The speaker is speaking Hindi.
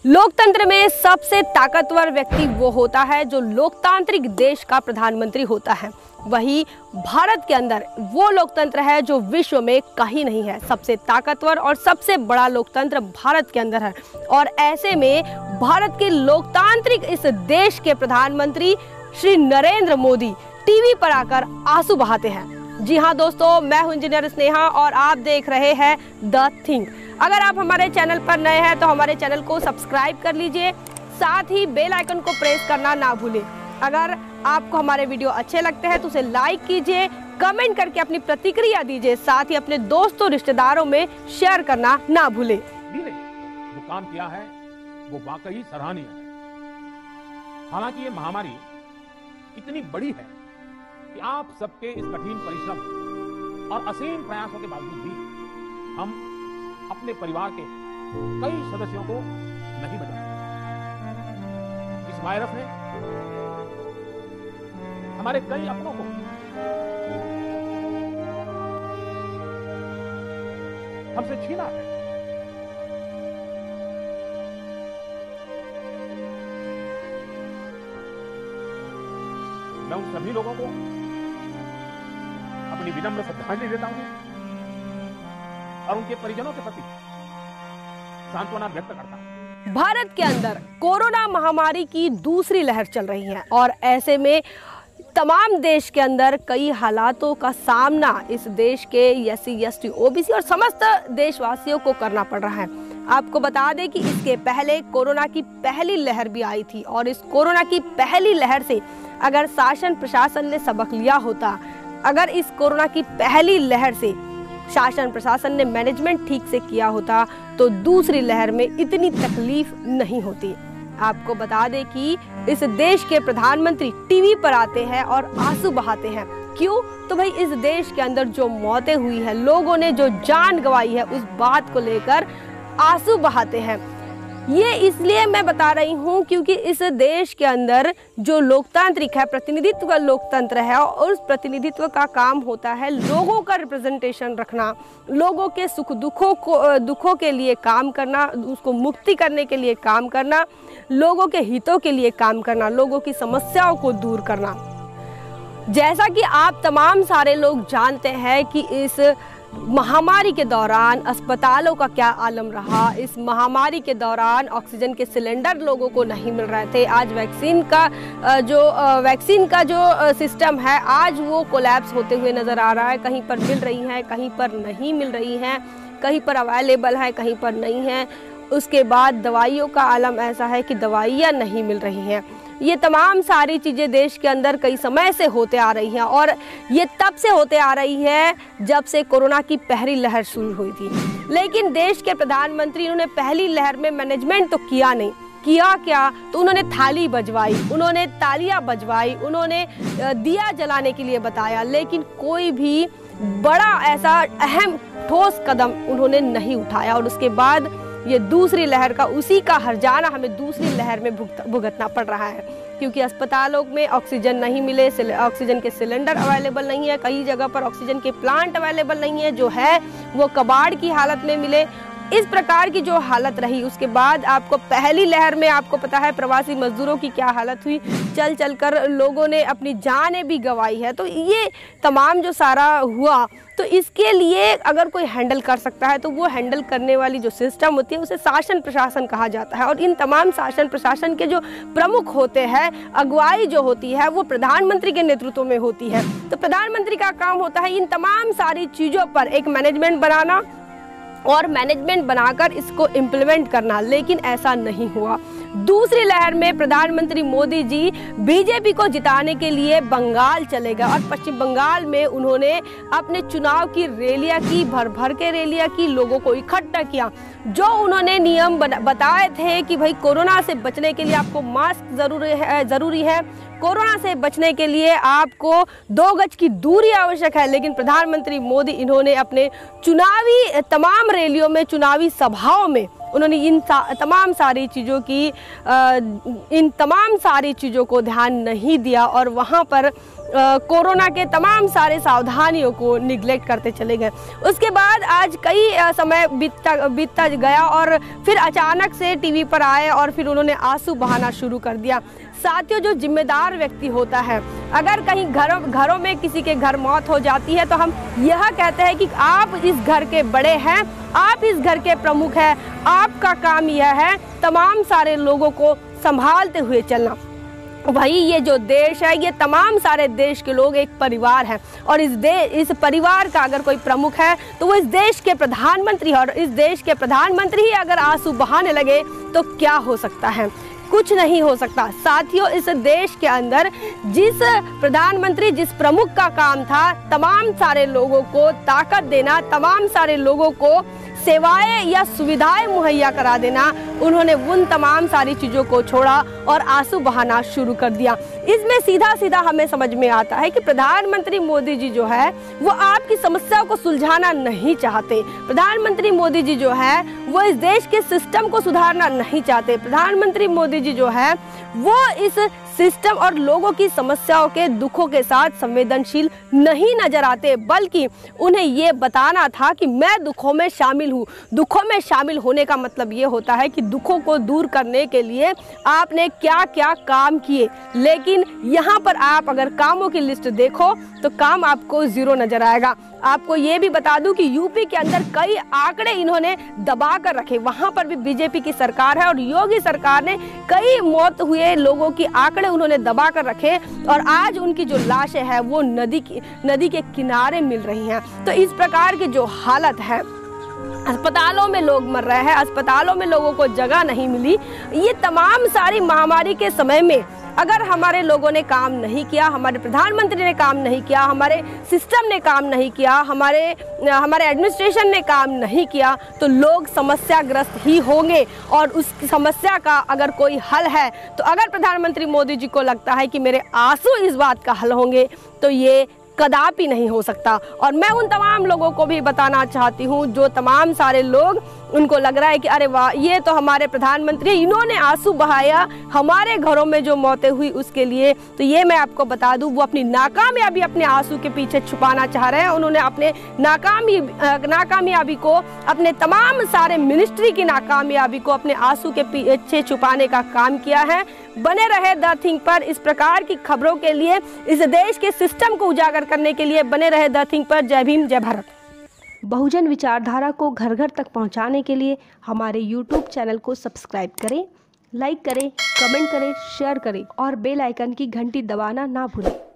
लोकतंत्र में सबसे ताकतवर व्यक्ति वो होता है जो लोकतांत्रिक देश का प्रधानमंत्री होता है। वही भारत के अंदर वो लोकतंत्र है जो विश्व में कहीं नहीं है। सबसे ताकतवर और सबसे बड़ा लोकतंत्र भारत के अंदर है और ऐसे में भारत के लोकतांत्रिक इस देश के प्रधानमंत्री श्री नरेंद्र मोदी टीवी पर आकर आंसू बहाते हैं। जी हाँ दोस्तों, मैं हूं इंजीनियर स्नेहा और आप देख रहे हैं द थिंग। अगर आप हमारे चैनल पर नए हैं तो हमारे चैनल को सब्सक्राइब कर लीजिए, साथ ही बेल आइकन को प्रेस करना ना भूलें। अगर आपको हमारे वीडियो अच्छे लगते हैं तो उसे लाइक कीजिए, कमेंट करके अपनी प्रतिक्रिया दीजिए, साथ ही अपने दोस्तों रिश्तेदारों में शेयर करना ना भूलें। जो काम किया है वो वाकई सराहनीय है। हालांकि ये महामारी इतनी बड़ी है कि आप सबके इस कठिन परिश्रम और असीम प्रयासों के बावजूद भी हम अपने परिवार के कई सदस्यों को नहीं बचा। इस वायरस ने हमारे कई अपनों को हमसे छीना है। मैं उन सभी लोगों को अपनी विनम्र श्रद्धांजलि देता हूं और उनके परिजनों के प्रति सांत्वना व्यक्त करता हूं। भारत के अंदर कोरोना महामारी की दूसरी लहर चल रही है और ऐसे में तमाम देश के अंदर कई हालातों का सामना इस देश के SC, ST, OBC और समस्त देशवासियों को करना पड़ रहा है। आपको बता दें कि इसके पहले कोरोना की पहली लहर भी आई थी और इस कोरोना की पहली लहर से अगर शासन प्रशासन ने सबक लिया होता, अगर इस कोरोना की पहली लहर से शासन प्रशासन ने मैनेजमेंट ठीक से किया होता तो दूसरी लहर में इतनी तकलीफ नहीं होती। आपको बता दें कि इस देश के प्रधानमंत्री टीवी पर आते हैं और आंसू बहाते हैं। क्यों? तो भाई इस देश के अंदर जो मौतें हुई है, लोगों ने जो जान गंवाई है, उस बात को लेकर आंसू बहाते हैं। ये इसलिए मैं बता रही हूँ क्योंकि इस देश के अंदर जो लोकतांत्रिक है, प्रतिनिधित्व का लोकतंत्र है और उस प्रतिनिधित्व का काम होता है लोगों का रिप्रेजेंटेशन रखना, लोगों के सुख दुखों के लिए काम करना, उसको मुक्ति करने के लिए काम करना, लोगों के हितों के लिए काम करना, लोगों की समस्याओं को दूर करना। जैसा कि आप तमाम सारे लोग जानते हैं कि इस महामारी के दौरान अस्पतालों का क्या आलम रहा। इस महामारी के दौरान ऑक्सीजन के सिलेंडर लोगों को नहीं मिल रहे थे। आज वैक्सीन का जो सिस्टम है आज वो कोलैप्स होते हुए नज़र आ रहा है। कहीं पर मिल रही हैं, कहीं पर नहीं मिल रही हैं, कहीं पर अवेलेबल है, कहीं पर नहीं है। उसके बाद दवाइयों का आलम ऐसा है कि दवाइयाँ नहीं मिल रही हैं। ये तमाम सारी चीज़ें देश के अंदर कई समय से होते आ रही हैं और ये तब से होते आ रही है जब से कोरोना की पहली लहर शुरू हुई थी। लेकिन देश के प्रधानमंत्री उन्होंने पहली लहर में मैनेजमेंट तो किया नहीं, किया क्या? तो उन्होंने थाली बजवाई, उन्होंने तालियां बजवाई, उन्होंने दिया जलाने के लिए बताया, लेकिन कोई भी बड़ा ऐसा अहम ठोस कदम उन्होंने नहीं उठाया। और उसके बाद ये दूसरी लहर का उसी का हर्जाना हमें दूसरी लहर में भुगतना पड़ रहा है क्योंकि अस्पतालों में ऑक्सीजन नहीं मिले, ऑक्सीजन के सिलेंडर अवेलेबल नहीं है, कई जगह पर ऑक्सीजन के प्लांट अवेलेबल नहीं है, जो है वो कबाड़ की हालत में मिले। इस प्रकार की जो हालत रही, उसके बाद आपको पहली लहर में आपको पता है प्रवासी मजदूरों की क्या हालत हुई, चल चल कर लोगों ने अपनी जानें भी गंवाई है। तो ये तमाम जो सारा हुआ, तो इसके लिए अगर कोई हैंडल कर सकता है तो वो हैंडल करने वाली जो सिस्टम होती है उसे शासन प्रशासन कहा जाता है। और इन तमाम शासन प्रशासन के जो प्रमुख होते हैं, अगुवाई जो होती है वो प्रधानमंत्री के नेतृत्व में होती है। तो प्रधानमंत्री का काम होता है इन तमाम सारी चीज़ों पर एक मैनेजमेंट बनाना और मैनेजमेंट बनाकर इसको इम्प्लीमेंट करना, लेकिन ऐसा नहीं हुआ। दूसरी लहर में प्रधानमंत्री मोदी जी बीजेपी को जिताने के लिए बंगाल चले गए और पश्चिम बंगाल में उन्होंने अपने चुनाव की रैलियां की, भर भर के रैलियां की, लोगों को इकट्ठा किया। जो उन्होंने नियम बताए थे कि भाई कोरोना से बचने के लिए आपको मास्क ज़रूरी है, कोरोना से बचने के लिए आपको 2 गज की दूरी आवश्यक है, लेकिन प्रधानमंत्री मोदी इन्होंने अपने चुनावी तमाम रैलियों में, चुनावी सभाओं में उन्होंने इन तमाम सारी चीज़ों को ध्यान नहीं दिया और वहाँ पर कोरोना के तमाम सारे सावधानियों को निगलेक्ट करते चले गए। उसके बाद आज कई समय बीतता गया और फिर अचानक से टीवी पर आए और फिर उन्होंने आंसू बहाना शुरू कर दिया। साथियों, जो जिम्मेदार व्यक्ति होता है, अगर कहीं घरों में किसी के घर मौत हो जाती है तो हम यह कहते हैं कि आप इस घर के बड़े हैं, आप इस घर के प्रमुख हैं, आपका काम यह है तमाम सारे लोगों को संभालते हुए चलना। वही ये जो देश है, ये तमाम सारे देश के लोग एक परिवार है और इस परिवार का अगर कोई प्रमुख है तो वो इस देश के प्रधानमंत्री है। और इस देश के प्रधानमंत्री ही अगर आंसू बहाने लगे तो क्या हो सकता है? कुछ नहीं हो सकता। साथियों, इस देश के अंदर जिस प्रधानमंत्री, जिस प्रमुख का काम था तमाम सारे लोगों को ताकत देना, तमाम सारे लोगों को सेवाएं या सुविधाएं मुहैया करा देना, उन्होंने उन तमाम सारी चीज़ों को छोड़ा और आंसू बहाना शुरू कर दिया। इसमें सीधा सीधा हमें समझ में आता है कि प्रधानमंत्री मोदी जी जो है वो आपकी समस्याओं को सुलझाना नहीं चाहते। प्रधानमंत्री मोदी जी जो है वो इस देश के सिस्टम को सुधारना नहीं चाहते। प्रधानमंत्री मोदी जी जो है वो इस सिस्टम और लोगों की समस्याओं के दुखों के साथ संवेदनशील नहीं नजर आते, बल्कि उन्हें ये बताना था कि मैं दुखों में शामिल हूँ। दुखों में शामिल होने का मतलब ये होता है कि दुखों को दूर करने के लिए आपने क्या क्या काम किए। लेकिन यहाँ पर आप अगर कामों की लिस्ट देखो तो काम आपको जीरो नजर आएगा। आपको ये भी बता दूं कि यूपी के अंदर कई आंकड़े इन्होंने दबा कर रखे। वहां पर भी बीजेपी की सरकार है और योगी सरकार ने कई मौत हुए लोगों की आंकड़े उन्होंने दबा कर रखे और आज उनकी जो लाशें हैं वो नदी के किनारे मिल रही हैं। तो इस प्रकार की जो हालत है, अस्पतालों में लोग मर रहे हैं, अस्पतालों में लोगों को जगह नहीं मिली। ये तमाम सारी महामारी के समय में अगर हमारे लोगों ने काम नहीं किया, हमारे प्रधानमंत्री ने काम नहीं किया, हमारे सिस्टम ने काम नहीं किया, हमारे एडमिनिस्ट्रेशन ने काम नहीं किया, तो लोग समस्याग्रस्त ही होंगे। और उस समस्या का अगर कोई हल है तो अगर प्रधानमंत्री मोदी जी को लगता है कि मेरे आंसू इस बात का हल होंगे तो ये कदापि नहीं हो सकता। और मैं उन तमाम लोगों को भी बताना चाहती हूँ जो तमाम सारे लोग उनको लग रहा है कि अरे वाह, ये तो हमारे प्रधानमंत्री, इन्होंने आंसू बहाया हमारे घरों में जो मौतें हुई उसके लिए। तो ये मैं आपको बता दूं, वो अपनी नाकामयाबी अपने आंसू के पीछे छुपाना चाह रहे हैं। उन्होंने अपने नाकामयाबी को, अपने तमाम सारे मिनिस्ट्री की नाकामयाबी को अपने आंसू के पीछे छुपाने का काम किया है। बने रहे द थिंक पर। इस प्रकार की खबरों के लिए, इस देश के सिस्टम को उजागर करने के लिए बने रहे द थिंक पर। जय भीम, जय भारत। बहुजन विचारधारा को घर घर तक पहुंचाने के लिए हमारे YouTube चैनल को सब्सक्राइब करें, लाइक करें, कमेंट करें, शेयर करें और बेल आइकन की घंटी दबाना ना भूलें।